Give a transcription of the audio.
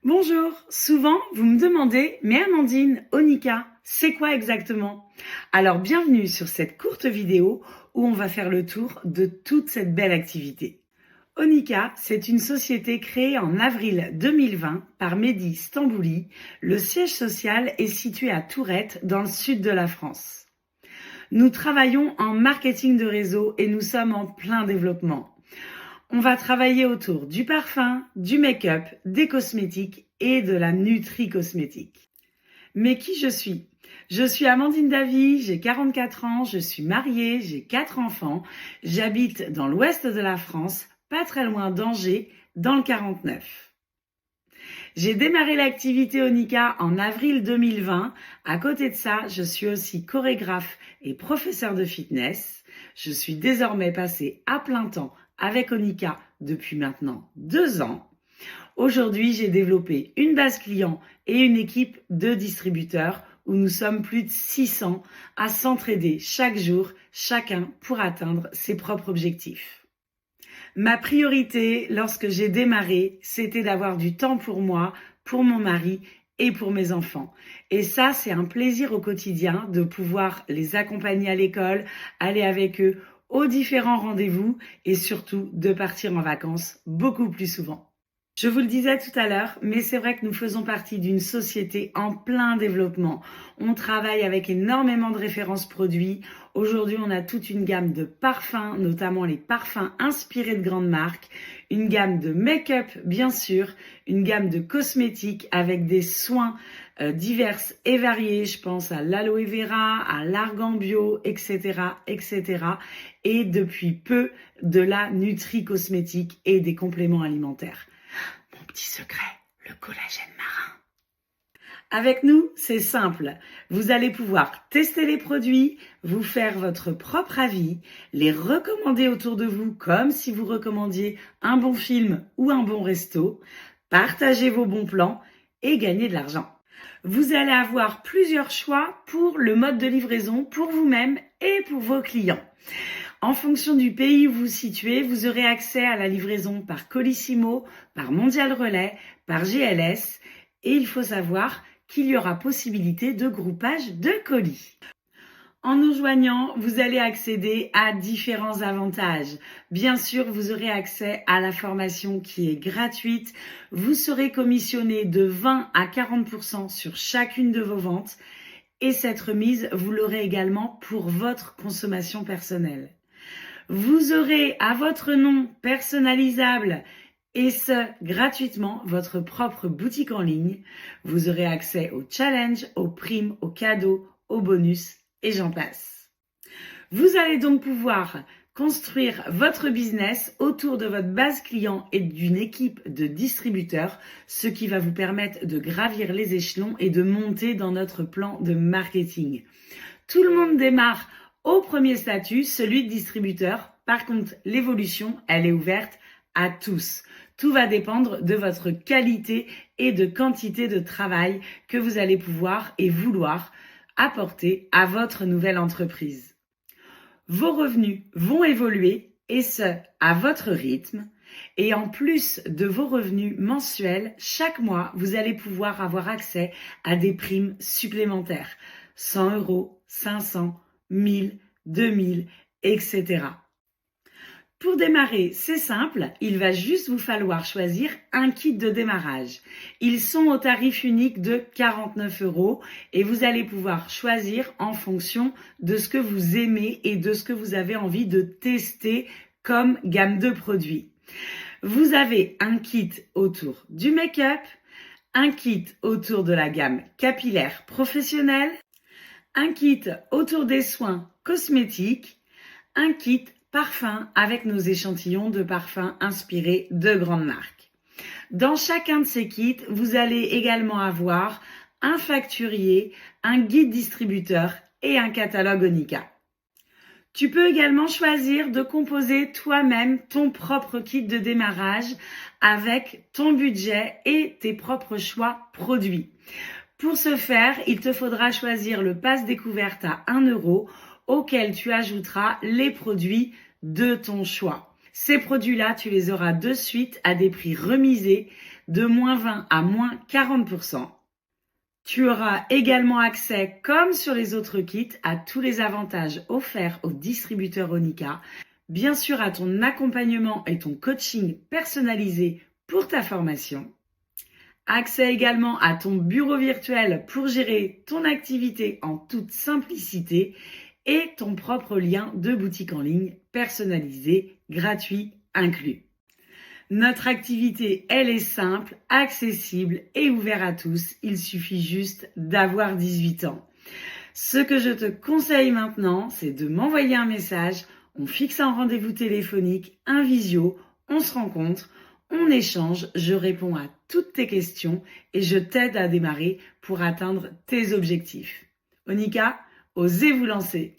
Bonjour, souvent vous me demandez, mais Amandine, Onika, c'est quoi exactement? Alors bienvenue sur cette courte vidéo où on va faire le tour de toute cette belle activité. Onika, c'est une société créée en avril 2020 par Mehdi Stambouli. Le siège social est situé à Tourette, dans le sud de la France. Nous travaillons en marketing de réseau et nous sommes en plein développement. On va travailler autour du parfum, du make-up, des cosmétiques et de la nutri-cosmétique. Mais qui je suis? Je suis Amandine Davy, j'ai 44 ans, je suis mariée, j'ai 4 enfants, j'habite dans l'ouest de la France, pas très loin d'Angers, dans le 49. J'ai démarré l'activité Onika en avril 2020. À côté de ça, je suis aussi chorégraphe et professeur de fitness. Je suis désormais passée à plein temps avec Onika depuis maintenant 2 ans. Aujourd'hui, j'ai développé une base client et une équipe de distributeurs où nous sommes plus de 600 à s'entraider chaque jour, chacun pour atteindre ses propres objectifs. Ma priorité lorsque j'ai démarré, c'était d'avoir du temps pour moi, pour mon mari et pour mes enfants. Et ça, c'est un plaisir au quotidien de pouvoir les accompagner à l'école, aller avec eux aux différents rendez-vous et surtout de partir en vacances beaucoup plus souvent. Je vous le disais tout à l'heure, mais c'est vrai que nous faisons partie d'une société en plein développement. On travaille avec énormément de références produits. Aujourd'hui, on a toute une gamme de parfums, notamment les parfums inspirés de grandes marques, une gamme de make-up, bien sûr, une gamme de cosmétiques avec des soins divers et variés. Je pense à l'aloe vera, à l'argan bio, etc., etc. Et depuis peu, de la nutri-cosmétique et des compléments alimentaires. Mon petit secret, le collagène marin. Avec nous, c'est simple. Vous allez pouvoir tester les produits, vous faire votre propre avis, les recommander autour de vous comme si vous recommandiez un bon film ou un bon resto, partager vos bons plans et gagner de l'argent. Vous allez avoir plusieurs choix pour le mode de livraison pour vous-même et pour vos clients. En fonction du pays où vous vous situez, vous aurez accès à la livraison par Colissimo, par Mondial Relais, par GLS et il faut savoir qu'il y aura possibilité de groupage de colis. En nous joignant, vous allez accéder à différents avantages. Bien sûr, vous aurez accès à la formation qui est gratuite. Vous serez commissionné de 20 à 40% sur chacune de vos ventes. Et cette remise, vous l'aurez également pour votre consommation personnelle. Vous aurez à votre nom personnalisable et ce, gratuitement, votre propre boutique en ligne. Vous aurez accès aux challenges, aux primes, aux cadeaux, aux bonus et j'en passe. Vous allez donc pouvoir construire votre business autour de votre base client et d'une équipe de distributeurs, ce qui va vous permettre de gravir les échelons et de monter dans notre plan de marketing. Tout le monde démarre au premier statut, celui de distributeur. Par contre, l'évolution, elle est ouverte à tous. Tout va dépendre de votre qualité et de quantité de travail que vous allez pouvoir et vouloir apporter à votre nouvelle entreprise. Vos revenus vont évoluer et ce, à votre rythme. Et en plus de vos revenus mensuels, chaque mois, vous allez pouvoir avoir accès à des primes supplémentaires. 100 €, 500, 1000, 2000, etc. Pour démarrer, c'est simple, il va juste vous falloir choisir un kit de démarrage. Ils sont au tarif unique de 49 € et vous allez pouvoir choisir en fonction de ce que vous aimez et de ce que vous avez envie de tester comme gamme de produits. Vous avez un kit autour du make-up, un kit autour de la gamme capillaire professionnelle, un kit autour des soins cosmétiques, un kit parfum avec nos échantillons de parfums inspirés de grandes marques. Dans chacun de ces kits, vous allez également avoir un facturier, un guide distributeur et un catalogue Onika. Tu peux également choisir de composer toi-même ton propre kit de démarrage avec ton budget et tes propres choix produits. Pour ce faire, il te faudra choisir le pass découverte à 1 € auquel tu ajouteras les produits de ton choix. Ces produits-là, tu les auras de suite à des prix remisés de -20 à -40%. Tu auras également accès, comme sur les autres kits, à tous les avantages offerts aux distributeurs Onika, bien sûr à ton accompagnement et ton coaching personnalisé pour ta formation. Accès également à ton bureau virtuel pour gérer ton activité en toute simplicité et ton propre lien de boutique en ligne personnalisé, gratuit inclus. Notre activité, elle est simple, accessible et ouverte à tous. Il suffit juste d'avoir 18 ans. Ce que je te conseille maintenant, c'est de m'envoyer un message. On fixe un rendez-vous téléphonique, un visio, on se rencontre, on échange, je réponds à toutes tes questions et je t'aide à démarrer pour atteindre tes objectifs. Onika, osez vous lancer!